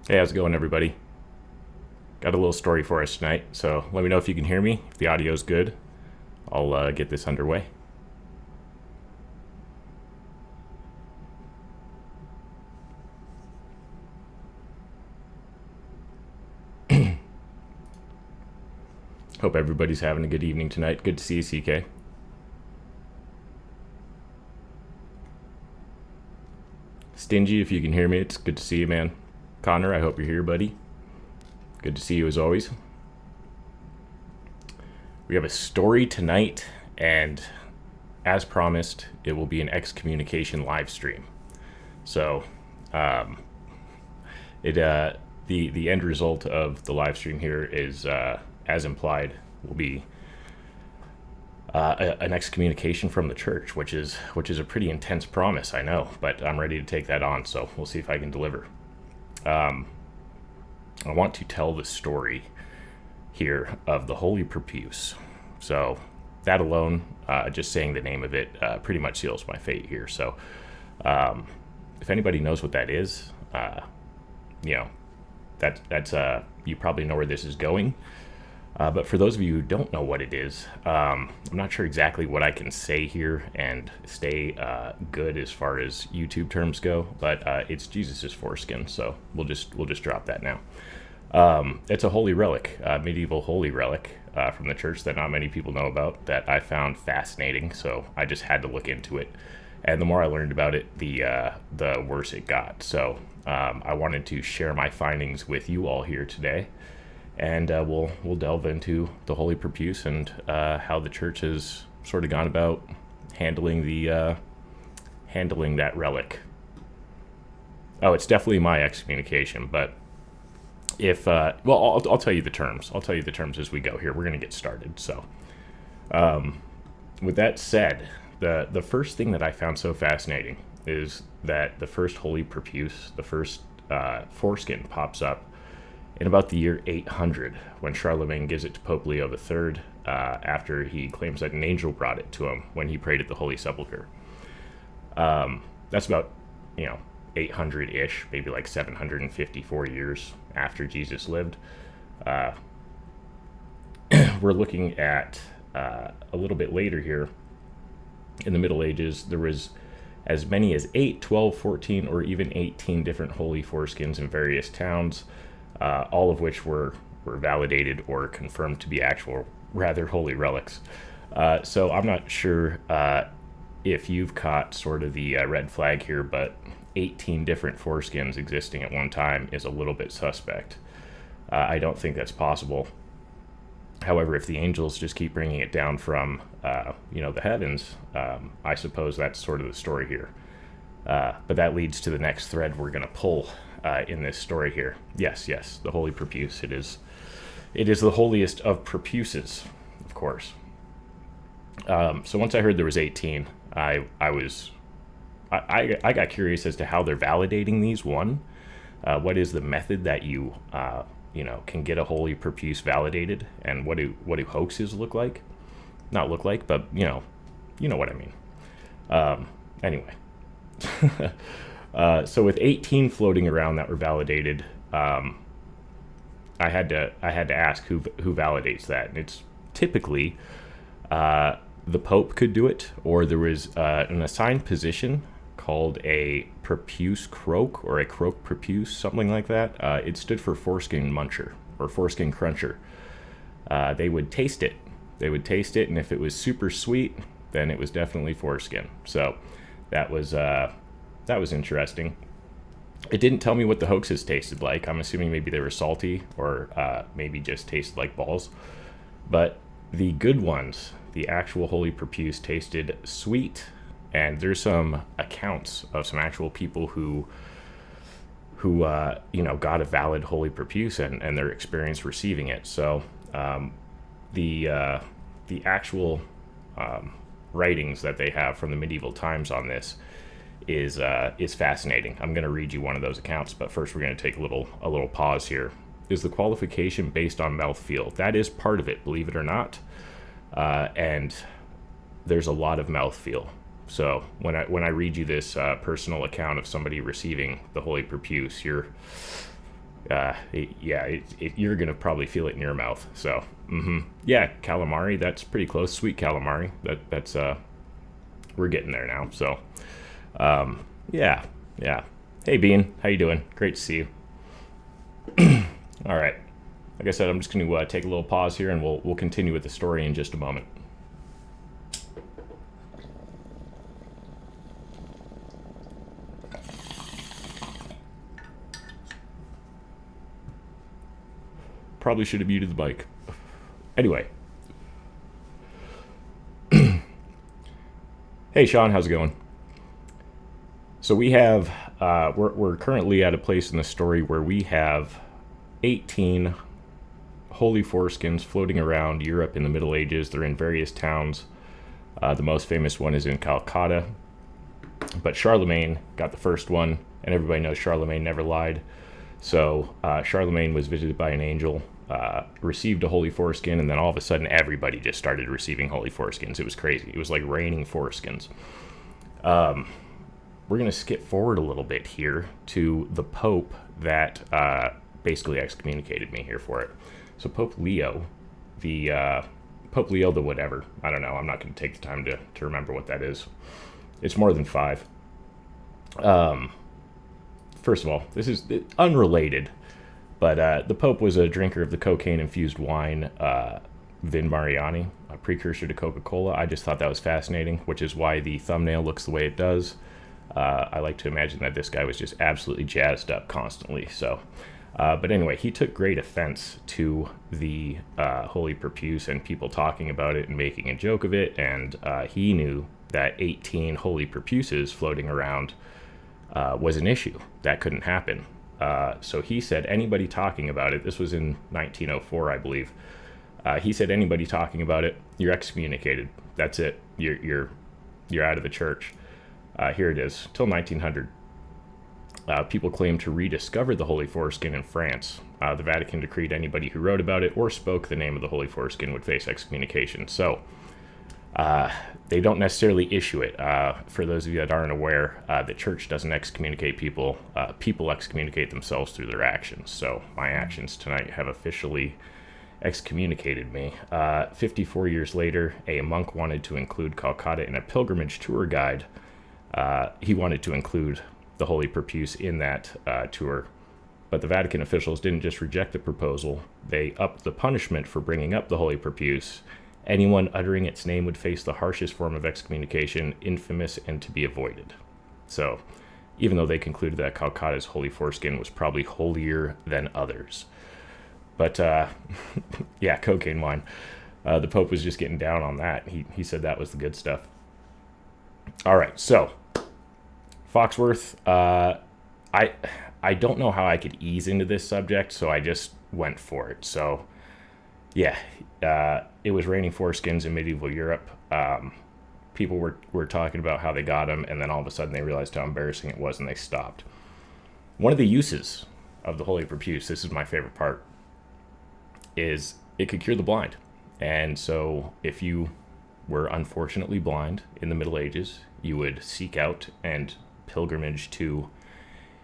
Hey, how's it going, everybody? Got a little story for us tonight, so let me know if you can hear me. If the audio's good, I'll get this underway. Hope everybody's having a good evening tonight. Good to see you, CK. Stingy, if you can hear me, it's good to see you, man. Connor, I hope you're here, buddy. Good to see you as always. We have a story tonight, and as promised, it will be an excommunication live stream. So, the end result of the live stream here is, as implied, will be an excommunication from the church, which is a pretty intense promise, I know, but I'm ready to take that on. So we'll see if I can deliver. I want to tell the story here of the Holy Profuse. So that alone, just saying the name of it, pretty much seals my fate here. So if anybody knows what that is, that's you probably know where this is going. But for those of you who don't know what it is, I'm not sure exactly what I can say here and stay good as far as YouTube terms go. But it's Jesus's foreskin, so we'll just drop that now. It's a holy relic, medieval holy relic from the church that not many people know about, that I found fascinating. So I just had to look into it, and the more I learned about it, the worse it got. So I wanted to share my findings with you all here today. And we'll delve into the Holy Profuse and how the church has sort of gone about handling that relic. Oh, it's definitely my excommunication, but if I'll tell you the terms. I'll tell you the terms as we go here. We're going to get started. So, with that said, the first thing that I found so fascinating is that the first Holy Profuse, the first foreskin, pops up in about the year 800, when Charlemagne gives it to Pope Leo III after he claims that an angel brought it to him when he prayed at the Holy Sepulchre. That's about 800-ish, maybe like 754 years after Jesus lived. We're looking at a little bit later here. In the Middle Ages, there was as many as 8, 12, 14, or even 18 different holy foreskins in various towns, all of which were validated or confirmed to be actual, rather holy relics. So I'm not sure if you've caught sort of the red flag here, but 18 different foreskins existing at one time is a little bit suspect. I don't think that's possible. However, if the angels just keep bringing it down from, the heavens, I suppose that's sort of the story here. But that leads to the next thread we're going to pull in this story here. Yes, the Holy Profuse. It is the holiest of profuses, of course. So once I heard there was 18, I got curious as to how they're validating these. One, what is the method that you can get a Holy Profuse validated, and what do hoaxes look like? Not look like, but you know what I mean. Anyway. So with 18 floating around that were validated, I had to ask who validates that. And it's typically the Pope could do it, or there was an assigned position called a profuse croak, or a croak profuse, something like that. It stood for foreskin muncher or foreskin cruncher. They would taste it. And if it was super sweet, then it was definitely foreskin. So that was interesting. It didn't tell me what the hoaxes tasted like. I'm assuming maybe they were salty, or maybe just tasted like balls. But the good ones, the actual Holy Profuse, tasted sweet. And there's some accounts of some actual people who got a valid Holy Profuse and their experience receiving it. So the actual writings that they have from the medieval times on this is fascinating. I'm going to read you one of those accounts, but first we're going to take a little pause here. Is the qualification based on mouthfeel? That is part of it, believe it or not. And there's a lot of mouthfeel. So when I read you this personal account of somebody receiving the Holy Profuse, You're gonna probably feel it in your mouth. So, yeah, calamari. That's pretty close. Sweet calamari. That's we're getting there now. So, yeah, yeah. Hey, Bean, how you doing? Great to see you. All right. Like I said, I'm just going to take a little pause here, and we'll continue with the story in just a moment. Probably should have muted the mic. Anyway. Hey, Sean, how's it going? So we have, we're currently at a place in the story where we have 18 holy foreskins floating around Europe in the Middle Ages. They're in various towns. The most famous one is in Calcutta. But Charlemagne got the first one, and everybody knows Charlemagne never lied. So Charlemagne was visited by an angel, received a holy foreskin, and then all of a sudden everybody just started receiving holy foreskins. It was crazy. It was like raining foreskins. We're going to skip forward a little bit here to the Pope that basically excommunicated me here for it. So Pope Leo the whatever. I don't know. I'm not going to take the time to remember what that is. It's more than 5. First of all, this is unrelated, but the Pope was a drinker of the cocaine-infused wine Vin Mariani, a precursor to Coca-Cola. I just thought that was fascinating, which is why the thumbnail looks the way it does. I like to imagine that this guy was just absolutely jazzed up constantly. So, but anyway, he took great offense to the Holy Profuse and people talking about it and making a joke of it, and he knew that 18 Holy Profuses floating around was an issue. That couldn't happen. So he said anybody talking about it, this was in 1904, I believe, he said anybody talking about it, you're excommunicated. That's it. You're out of the church. Here it is. Till 1900. People claimed to rediscover the Holy Foreskin in France. The Vatican decreed anybody who wrote about it or spoke the name of the Holy Foreskin would face excommunication. So they don't necessarily issue it. For those of you that aren't aware, the church doesn't excommunicate people. People excommunicate themselves through their actions. So my actions tonight have officially excommunicated me. 54 years later, a monk wanted to include Calcutta in a pilgrimage tour guide. He wanted to include the Holy Profuse in that tour, but the Vatican officials didn't just reject the proposal. They upped the punishment for bringing up the Holy Profuse. Anyone uttering its name would face the harshest form of excommunication, infamous and to be avoided. So, even though they concluded that Calcutta's holy foreskin was probably holier than others. But, yeah, cocaine wine. The Pope was just getting down on that. He said that was the good stuff. All right, so Foxworth, I don't know how I could ease into this subject, so I just went for it. So, yeah, it was raining foreskins in medieval Europe. People were talking about how they got them, and then all of a sudden they realized how embarrassing it was, and they stopped. One of the uses of the Holy Profuse, this is my favorite part, is it could cure the blind. And so if you were unfortunately blind in the Middle Ages, you would seek out and pilgrimage to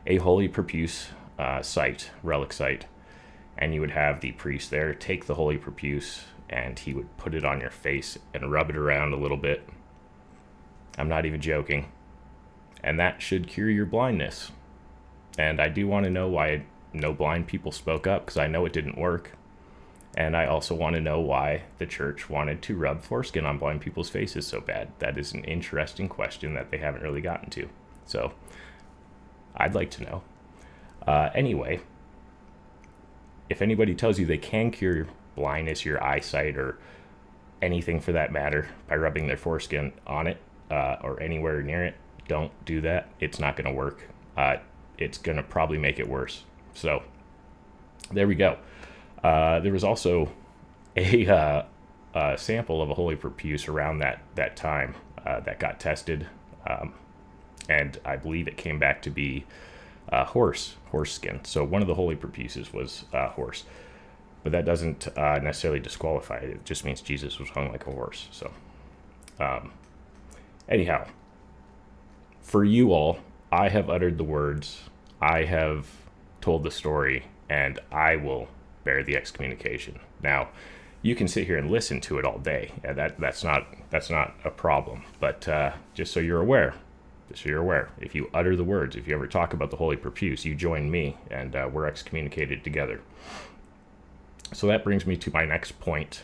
a Holy Profuse site, relic site, and you would have the priest there take the Holy Profuse, and he would put it on your face and rub it around a little bit. I'm not even joking. And that should cure your blindness. And I do want to know why no blind people spoke up, because I know it didn't work. And I also want to know why the church wanted to rub foreskin on blind people's faces so bad. That is an interesting question that they haven't really gotten to. So, I'd like to know. Anyway, if anybody tells you they can cure blindness, your eyesight, or anything for that matter by rubbing their foreskin on it or anywhere near it, don't do that. It's not going to work. It's going to probably make it worse. So, there we go. There was also a sample of a Holy Profuse around that time that got tested, and I believe it came back to be horse skin. So one of the Holy Profuses was horse, but that doesn't necessarily disqualify it. It just means Jesus was hung like a horse. So anyhow, for you all, I have uttered the words, I have told the story, and I will bear the excommunication. Now, you can sit here and listen to it all day. That's not a problem. But just so you're aware, if you utter the words, if you ever talk about the Holy Profuse, you join me, and we're excommunicated together. So that brings me to my next point.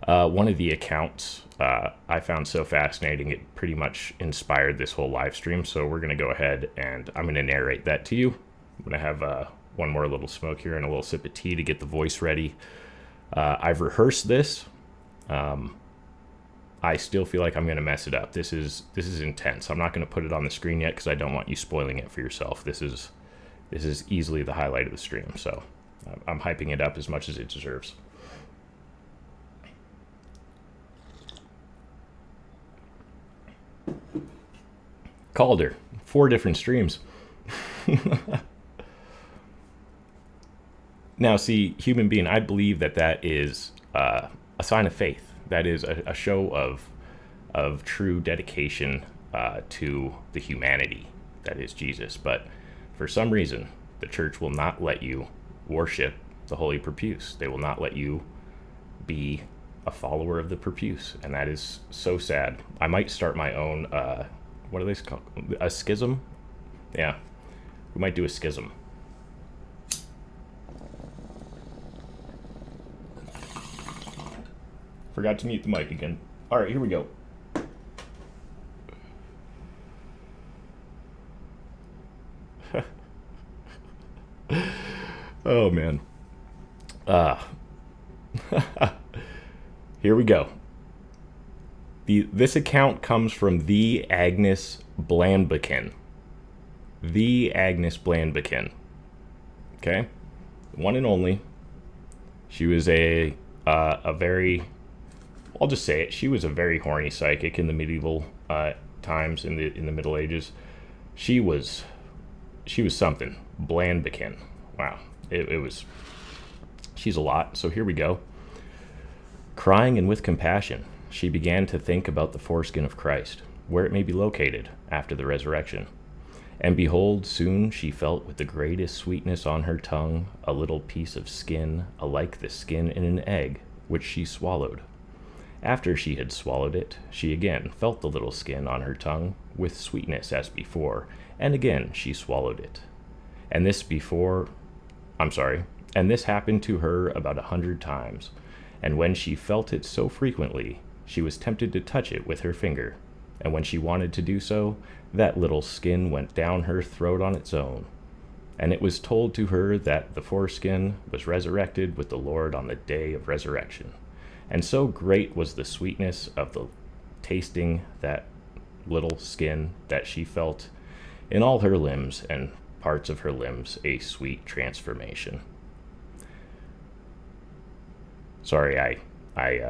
One of the accounts I found so fascinating, it pretty much inspired this whole live stream. So we're going to go ahead and I'm going to narrate that to you. I'm going to have one more little smoke here and a little sip of tea to get the voice ready. I've rehearsed this. I still feel like I'm going to mess it up. This is intense. I'm not going to put it on the screen yet because I don't want you spoiling it for yourself. This is easily the highlight of the stream. So I'm hyping it up as much as it deserves. Calder, 4 different streams. Now, see, human being, I believe that is a sign of faith. That is a show of true dedication to the humanity that is Jesus. But for some reason, the church will not let you worship the Holy Profuse. They will not let you be a follower of the Profuse, and that is so sad. I might start my own, what are they called? A schism? Yeah, we might do a schism. Forgot to mute the mic again. All right, here we go. Oh, man. Here we go. This account comes from the Agnes Blandbekin. The Agnes Blandbekin. Okay? One and only. She was a very... I'll just say it. She was a very horny psychic in the medieval times, in the Middle Ages. She was something. Blandbekin. Wow. It was... She's a lot. So here we go. Crying and with compassion, she began to think about the foreskin of Christ, where it may be located after the resurrection. And behold, soon she felt with the greatest sweetness on her tongue a little piece of skin, alike the skin in an egg, which she swallowed. After she had swallowed it, she again felt the little skin on her tongue with sweetness as before, and again she swallowed it. And this happened to her about 100 times, and when she felt it so frequently, she was tempted to touch it with her finger, and when she wanted to do so, that little skin went down her throat on its own. And it was told to her that the foreskin was resurrected with the Lord on the day of resurrection. And so great was the sweetness of the tasting that little skin that she felt in all her limbs and parts of her limbs a sweet transformation. Sorry, I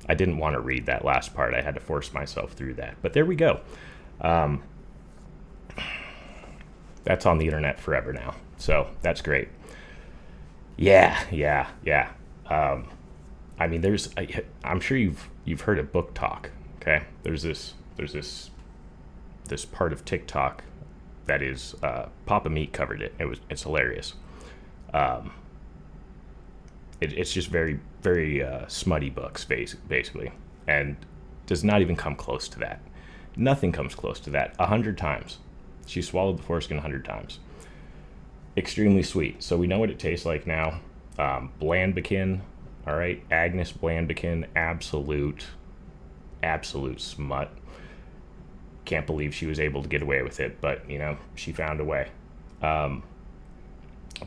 didn't want to read that last part. I had to force myself through that. But there we go. That's on the internet forever now. So that's great. Yeah. I mean, I'm sure you've heard of book talk. Okay, there's this part of TikTok that is Papa Meat covered it. It's hilarious. It's just very very smutty books basically, and does not even come close to that. Nothing comes close to that. 100 times. She swallowed the foreskin 100 times. Extremely sweet. So we know what it tastes like now. Blandbekin. All right, Agnes Blandbekin, absolute smut. Can't believe she was able to get away with it, but she found a way.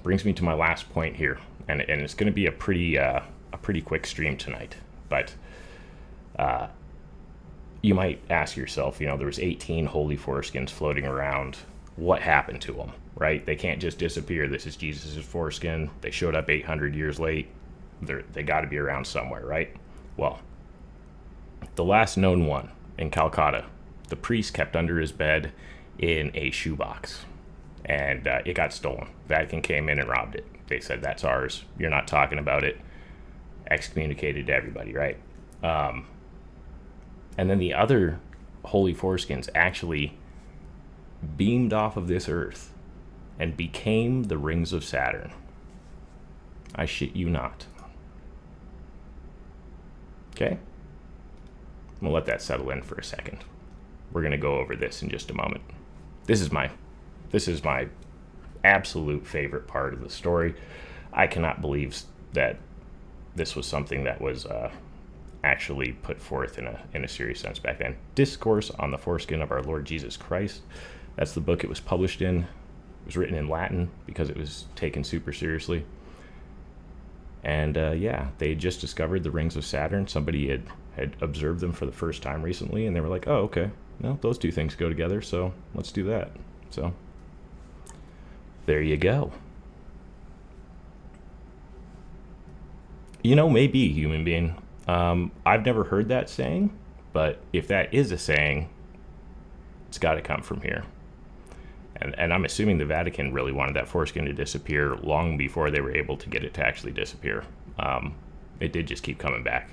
Brings me to my last point here, and it's going to be a pretty quick stream tonight. But you might ask yourself, there was 18 holy foreskins floating around. What happened to them? Right? They can't just disappear. This is Jesus' foreskin. They showed up 800 years late. They got to be around somewhere, right? Well, the last known one in Calcutta, the priest kept under his bed in a shoebox, and it got stolen. Vatican came in and robbed it. They said, that's ours. You're not talking about it. Excommunicated to everybody, right? And then the other holy foreskins actually beamed off of this earth and became the rings of Saturn. I shit you not. Okay? I'm gonna let that settle in for a second. We're gonna go over this in just a moment. This is my absolute favorite part of the story. I cannot believe that this was something that was actually put forth in a serious sense back then. Discourse on the Foreskin of Our Lord Jesus Christ. That's the book it was published in. It was written in Latin because it was taken super seriously. And yeah, they had just discovered the rings of Saturn. Somebody had observed them for the first time recently, and they were like, oh, okay, no, those two things go together, so let's do that. So there you go. You know, maybe human being. I've never heard that saying, but if that is a saying, it's got to come from here. And I'm assuming the Vatican really wanted that foreskin to disappear long before they were able to get it to actually disappear. It did just keep coming back.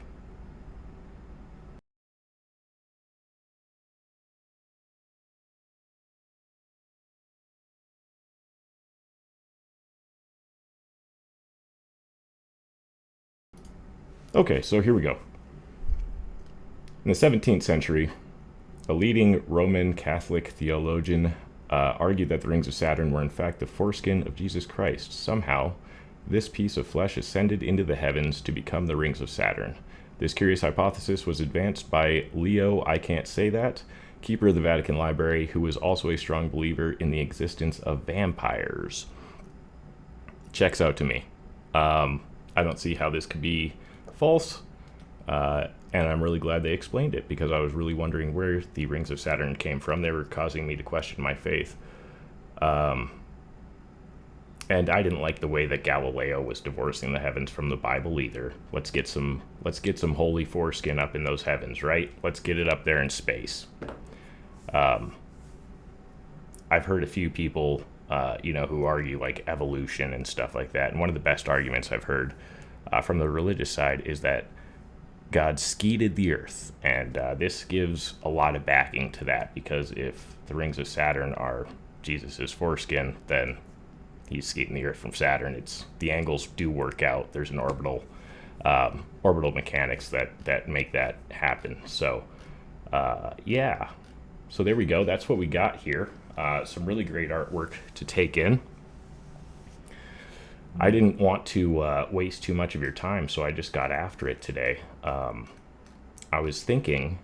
Okay, so here we go. In the 17th century, a leading Roman Catholic theologian argued that the rings of Saturn were in fact the foreskin of Jesus Christ. Somehow, this piece of flesh ascended into the heavens to become the rings of Saturn. This curious hypothesis was advanced by Leo, I can't say that, keeper of the Vatican Library, who was also a strong believer in the existence of vampires. Checks out to me. I don't see how this could be false, and I'm really glad they explained it, because I was really wondering where the rings of Saturn came from. They were causing me to question my faith. And I didn't like the way that Galileo was divorcing the heavens from the Bible either. Let's get some holy foreskin up in those heavens, right? Let's get it up there in space. I've heard a few people, who argue like evolution and stuff like that. And one of the best arguments I've heard from the religious side is that God skeeted the earth. And this gives a lot of backing to that, because if the rings of Saturn are Jesus's foreskin, then he's skeeting the earth from Saturn. The angles do work out. There's an orbital mechanics that make that happen. So yeah, so there we go. That's what we got here. Some really great artwork to take in. I didn't want to waste too much of your time, so I just got after it today. I was thinking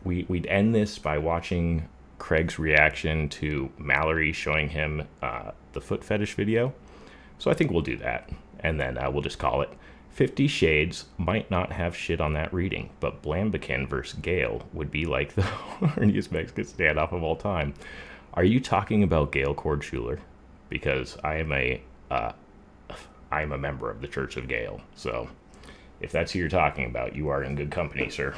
we'd end this by watching Craig's reaction to Mallory showing him the foot fetish video. So I think we'll do that, and then we'll just call it. 50 Shades might not have shit on that reading, but Blambikin versus Gale would be like the horniest Mexican standoff of all time. Are you talking about Gale Cord Schuler? Because I am a member of the Church of Gale, so if that's who you're talking about, you are in good company, sir.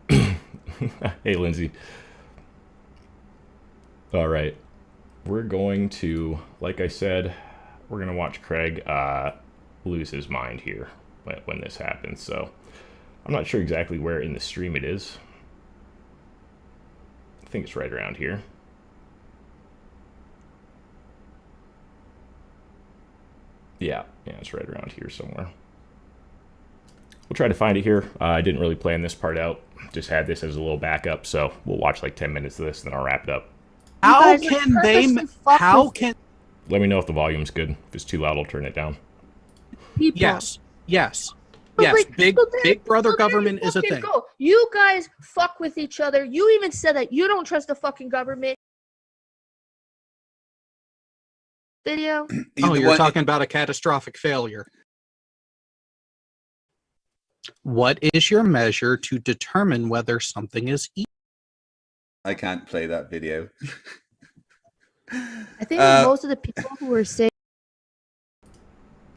Hey, Lindsay. All right, we're going to, like I said, we're going to watch Craig lose his mind here when this happens. So I'm not sure exactly where in the stream it is. I think it's right around here. Yeah, it's right around here somewhere. We'll try to find it here. I didn't really plan this part out. Just had this as a little backup, so we'll watch like 10 minutes of this, and then I'll wrap it up. How can they? How can? Let me know if the volume's good. If it's too loud, I'll turn it down. People. Yes. Like, big brother government is a thing. Go. You guys fuck with each other. You even said that you don't trust the fucking government. Video. Oh, you're talking about a catastrophic failure. What is your measure to determine whether something is evil? I can't play that video. I think most of the people who were saying.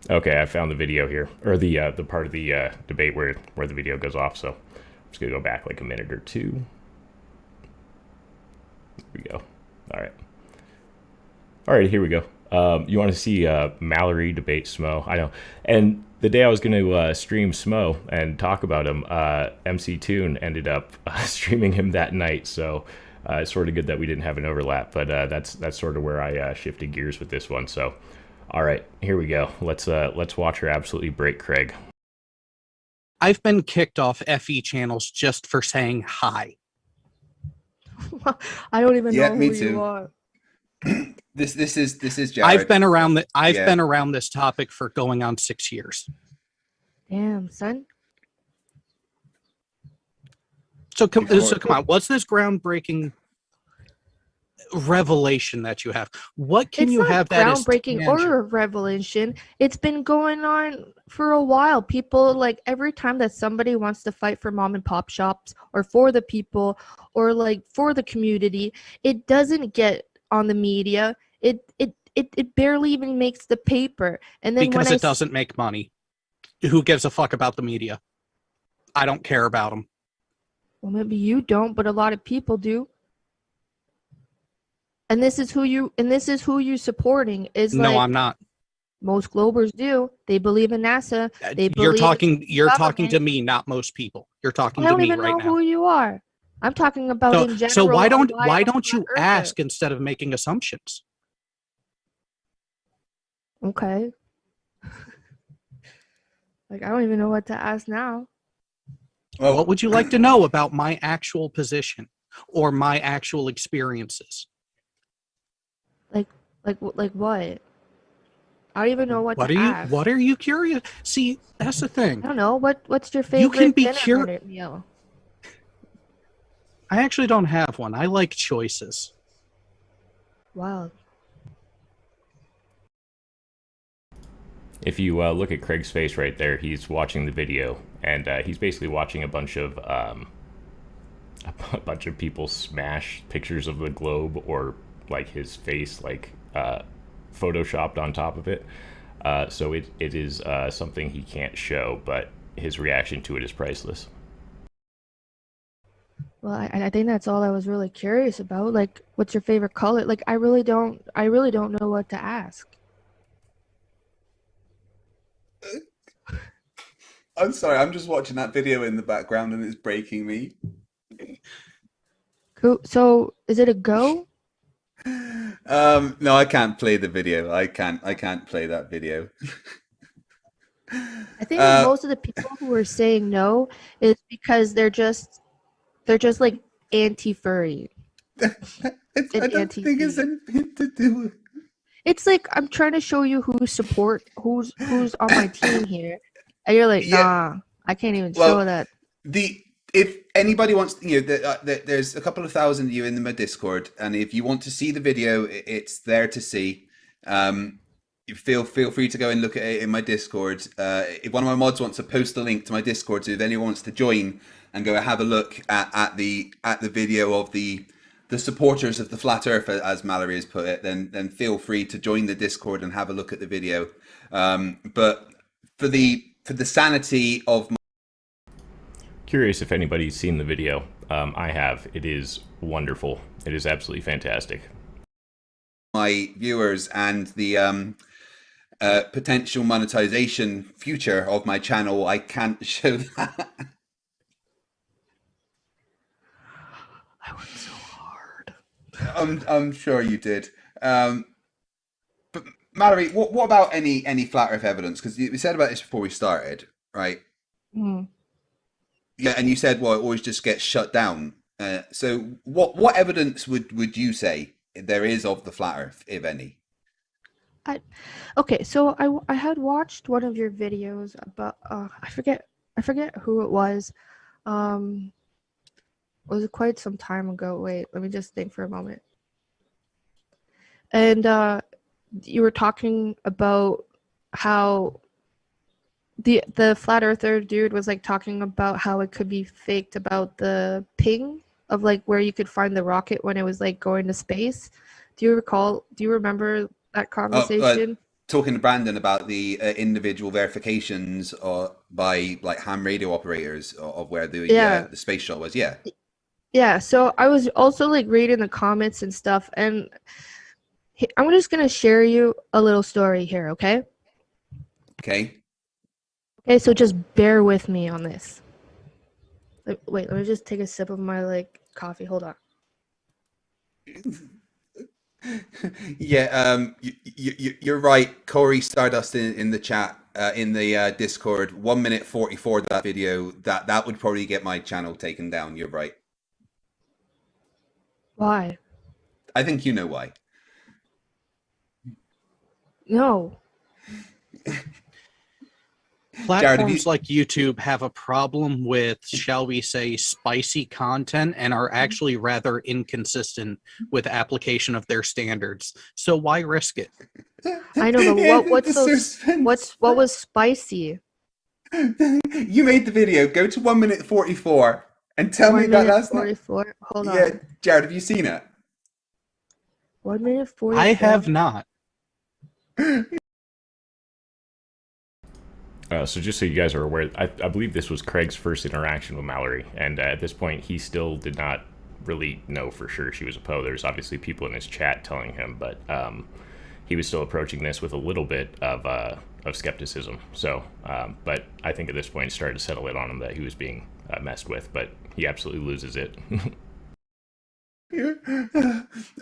Okay, I found the video here, or the part of the debate where the video goes off. So I'm just gonna go back like a minute or two. There we go. All right, here we go. You want to see Mallory debate Smo? I know. And the day I was going to stream Smo and talk about him, MC Toon ended up streaming him that night. So It's sort of good that we didn't have an overlap, but that's sort of where I shifted gears with this one. So, all right, here we go. Let's watch her absolutely break Craig. I've been kicked off FE channels just for saying hi. I don't even Yeah, know me who you too. are. This is Jared. I've been around Yeah. been around this topic for going on 6 years. Damn, son. So come Before- on, what's this groundbreaking revelation that you have? What can It's you not have that is groundbreaking or tangible? a revelation. It's been going on for a while. People, like, every time that somebody wants to fight for mom and pop shops or for the people or like for the community, it doesn't get on the media. It barely even makes the paper. And then Because when it doesn't make money. Who gives a fuck about the media? I don't care about them. well, maybe you don't, but a lot of people do. And this is who you're supporting is No, like I'm not. most Globers do. They believe in NASA. They You're believe talking government. to me, not most people. You're talking I to don't me even right know now. who you are. I'm talking about in general. So why a don't flat you earther. ask instead of making assumptions? Okay. Like, I don't even know what to ask now. Well, What would you like to know about my actual position or my actual experiences? Like what? I don't even know what to ask. What are you curious? See, that's the thing. I don't know. What's your You favorite can be dinner meal? I actually don't have one. I like choices. Wow. If you look at Craig's face right there, he's watching the video, and he's basically watching a bunch of people smash pictures of the globe or like his face, like photoshopped on top of it. So it is something he can't show, but his reaction to it is priceless. Well, I think that's all I was really curious about. Like, what's your favorite color? Like, I really don't know what to ask. I'm sorry. I'm just watching that video in the background, and it's breaking me. Cool. So, is it a go? No, I can't play the video. I can't play that video. I think most of the people who are saying no is because they're just like anti-furry. I don't think it's anything to do with. It's like I'm trying to show you who's on my team here, and you're like, nah, I can't even show that. If anybody wants, there's a couple of thousand of you in my Discord, and if you want to see the video, it's there to see. Feel free to go and look at it in my Discord. If one of my mods wants to post a link to my Discord, so if anyone wants to join and go have a look at the video of the supporters of the flat Earth, as Mallory has put it, then feel free to join the Discord and have a look at the video. But for the sanity of Curious if anybody's seen the video. I have. It is wonderful. It is absolutely fantastic. my viewers and the potential monetization future of my channel, I can't show that. I worked so hard. I'm sure you did. But Mallory, what about any flat Earth evidence? Because we said about this before we started, right? Mm. Yeah, and you said, well, it always just gets shut down. So what evidence would you say there is of the flat Earth, if any? Okay, so I had watched one of your videos about I forget who it was. Was it quite some time ago? Wait, let me just think for a moment. And you were talking about how the flat earther dude was like talking about how it could be faked about the ping of like where you could find the rocket when it was like going to space. Do you remember that conversation? Talking to Brandon about the individual verifications by like ham radio operators of where the space shuttle was. Yeah, so I was also like reading the comments and stuff, and I'm just gonna share you a little story here, okay? Okay. Okay, so just bear with me on this. Wait, let me just take a sip of my like coffee. Hold on. Yeah, you're right. Corey Stardust in the chat, in the Discord, 1 minute 44 that video. That would probably get my channel taken down. You're right. Why? I think you know why. No. Jared, have you? Platforms like YouTube have a problem with, shall we say, spicy content and are actually rather inconsistent with application of their standards. So why risk it? I know, but Yeah, what's the so suspense. what was spicy? You made the video. Go to 1 minute 44 and tell me 1 that minute that's not. 44. Hold Yeah, on. Jared, have you seen it? 1 minute 44. I have not. So just so you guys are aware, I believe this was Craig's first interaction with Mallory, and at this point, he still did not really know for sure she was a Poe. There's obviously people in his chat telling him, but he was still approaching this with a little bit of skepticism. So, but I think at this point, it started to settle in on him that he was being messed with, but he absolutely loses it.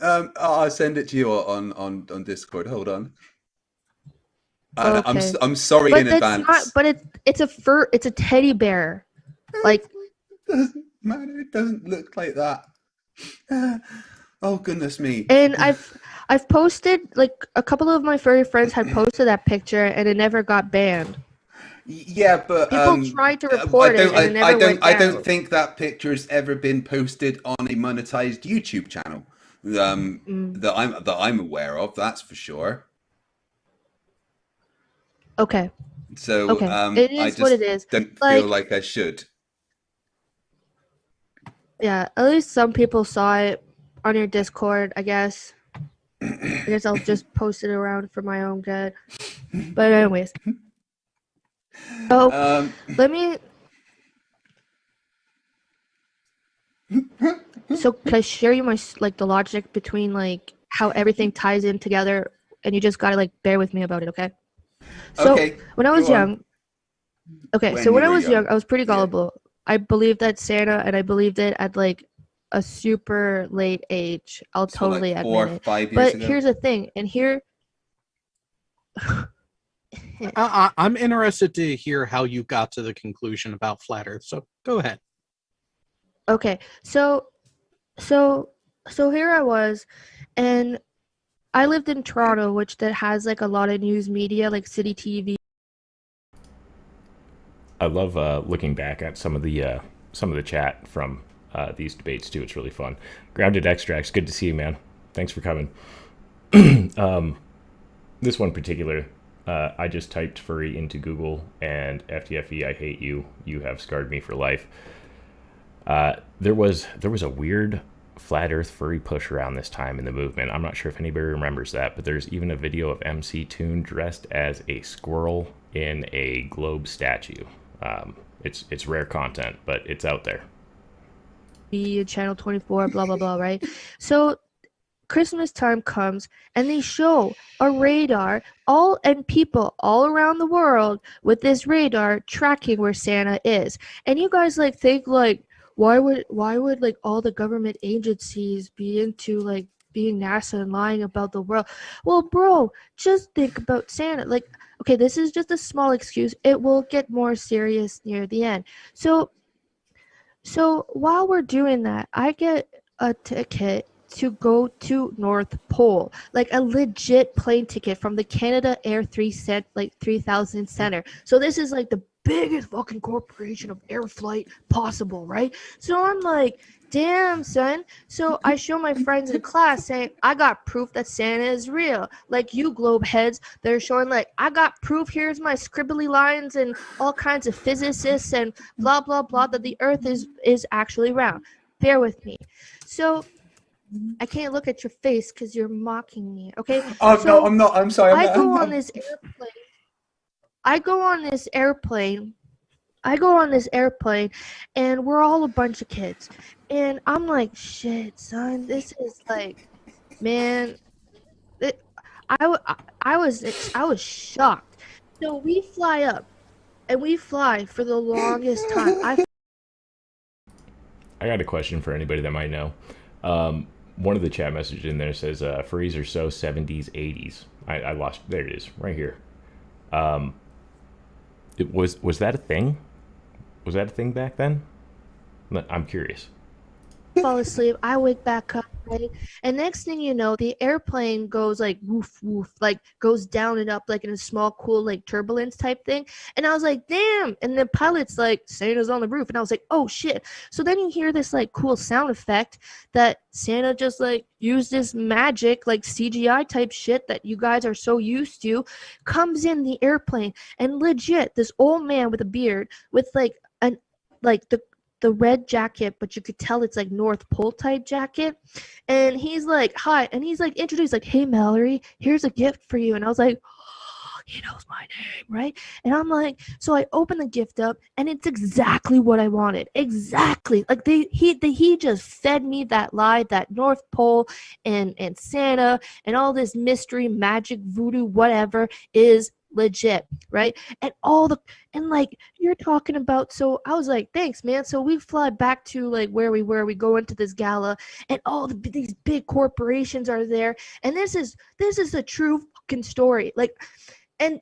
I'll send it to you on Discord. Hold on. Okay. I'm sorry But in that's advance. not. But it's a fur. It's a teddy bear. Like Doesn't matter. It doesn't look like that. Oh goodness me! And I've posted, like, a couple of my furry friends had posted that picture and it never got banned. Yeah, but People tried to report it and it never went I down. don't think that picture's ever been posted on a monetized YouTube channel. That I'm aware of. That's for sure. Okay. So Okay. It is I just what it is. don't Like, feel like I should. yeah, at least some people saw it on your Discord, I guess. I guess I'll just post it around for my own good. But anyways. So let me. So can I share you my the logic between like how everything ties in together, and you just gotta like bear with me about it, okay? So Okay, when I was go on. young, okay, When so when you I were was young, young, I was pretty yeah. gullible. I believed that Santa, and I believed it at like a super late age. I'll So totally like 4 or admit it. 5 years But ago. here's the thing, and here. I'm interested to hear how you got to the conclusion about flat Earth. So go ahead. Okay, so here I was, and I lived in Toronto, which that has like a lot of news media, like City TV. I love looking back at some of the chat from these debates too. It's really fun. Grounded Extracts, good to see you, man. Thanks for coming. This one in particular, I just typed furry into Google, and FTFE, I hate you. You have scarred me for life. There was a weird flat Earth furry push around this time in the movement. I'm not sure if anybody remembers that, but there's even a video of MC Toon dressed as a squirrel in a globe statue. It's rare content, but it's out there. Channel 24, blah blah blah, right? So Christmas time comes and they show a radar and people all around the world with this radar tracking where Santa is. And you guys like think like why would like all the government agencies be into like being NASA and lying about the world? Well, bro, just think about Santa. Like, okay, this is just a small excuse. It will get more serious near the end. So while we're doing that, I get a ticket to go to North Pole, like a legit plane ticket from the Canada Air 3000 Center. So this is like the biggest fucking corporation of air flight possible, right? So I'm like, damn, son. So I show my friends in class saying, I got proof that Santa is real. Like you globe heads, they're showing like, I got proof, here's my scribbly lines and all kinds of physicists and blah, blah, blah, that the earth is actually round. Bear with me. So I can't look at your face because you're mocking me, okay? Oh So no, I'm not. I'm sorry. I go on this airplane, and we're all a bunch of kids. And I'm like, shit, son, this is like, man, I was shocked. So we fly up, and we fly for the longest time. I got a question for anybody that might know. One of the chat messages in there says, furries are so 70s, 80s. I lost, there it is, right here. Was that a thing? Was that a thing back then? I'm curious. Fall asleep. I wake back up, right? And next thing you know, the airplane goes like woof woof, like goes down and up like in a small, cool like turbulence type thing. And I was like, damn. And the pilot's like, Santa's on the roof. And I was like, oh shit. So then you hear this like cool sound effect that Santa just like used this magic, like CGI type shit that you guys are so used to, comes in the airplane. And legit, this old man with a beard with like the red jacket, but you could tell it's like North Pole type jacket. And he's like, hi. And he's like introduced, like, hey, Mallory, here's a gift for you. And I was like, oh, he knows my name, right? And I'm like, so I open the gift up and it's exactly what I wanted. Exactly. Like he just fed me that lie that North Pole and Santa and all this mystery, magic, voodoo, whatever is legit, right? And like you're talking about, so I was like, thanks, man. So we fly back to like where we were. We go into this gala, and these big corporations are there, and this is a true fucking story. Like, and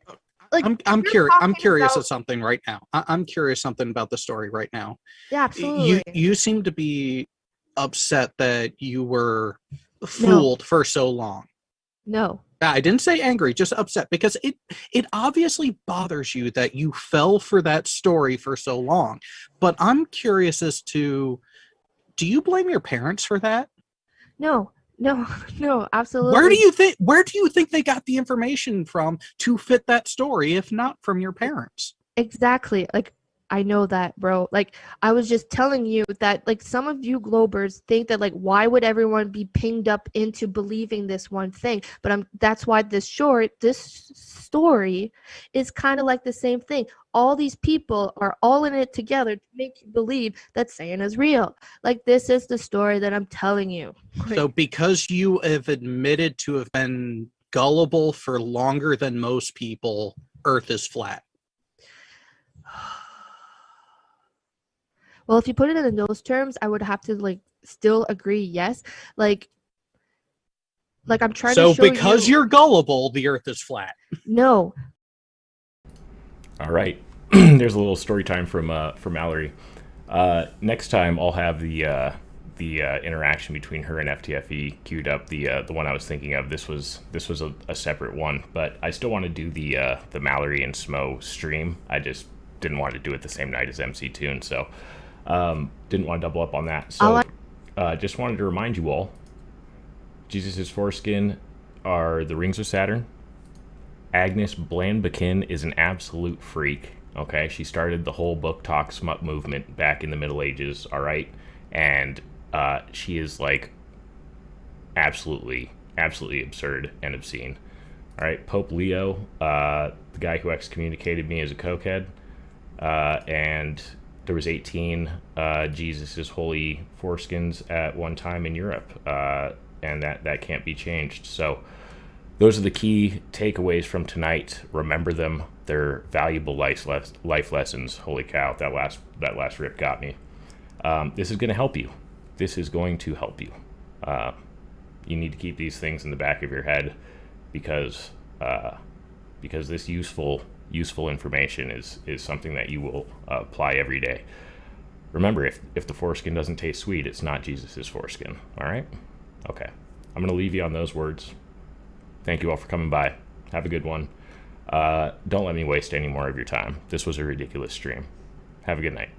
like I'm you're curious talking of something right now. I'm curious something about the story right now. Yeah, absolutely. You seem to be upset that you were fooled for so long. No. I didn't say angry, just upset, because it obviously bothers you that you fell for that story for so long. But I'm curious as to, do you blame your parents for that? No, absolutely. Where do you think they got the information from to fit that story, if not from your parents? Exactly. Like, I know that, bro. Like, I was just telling you that, like, some of you Globers think that, like, why would everyone be pinged up into believing this one thing? But that's why this story is kind of like the same thing. All these people are all in it together to make you believe that Santa's real. Like, this is the story that I'm telling you. So because you have admitted to have been gullible for longer than most people, Earth is flat. Well, if you put it in those terms, I would have to like still agree. Yes, like I'm trying to show you. So because you're gullible, the Earth is flat. No. All right. There's a little story time from Mallory. Next time I'll have the interaction between her and FTFE queued up. The one I was thinking of. This was a separate one, but I still want to do the Mallory and Smo stream. I just didn't want to do it the same night as MC Toon, so didn't want to double up on that. So just wanted to remind you all, Jesus' foreskin are the rings of Saturn. Agnes Blandbakin is an absolute freak. Okay, she started the whole book talk smut movement back in the Middle Ages. All right, and she is like absolutely absurd and obscene. All right, Pope Leo, the guy who excommunicated me as a cokehead, and there was 18 Jesus's holy foreskins at one time in Europe, and that can't be changed. So those are the key takeaways from tonight. Remember them. They're valuable life lessons. Holy cow, that last rip got me. This is going to help you. This is going to help you. You need to keep these things in the back of your head because this useful information is something that you will apply every day. Remember, if the foreskin doesn't taste sweet, it's not Jesus's foreskin. All right? Okay. I'm going to leave you on those words. Thank you all for coming by. Have a good one. Don't let me waste any more of your time. This was a ridiculous stream. Have a good night.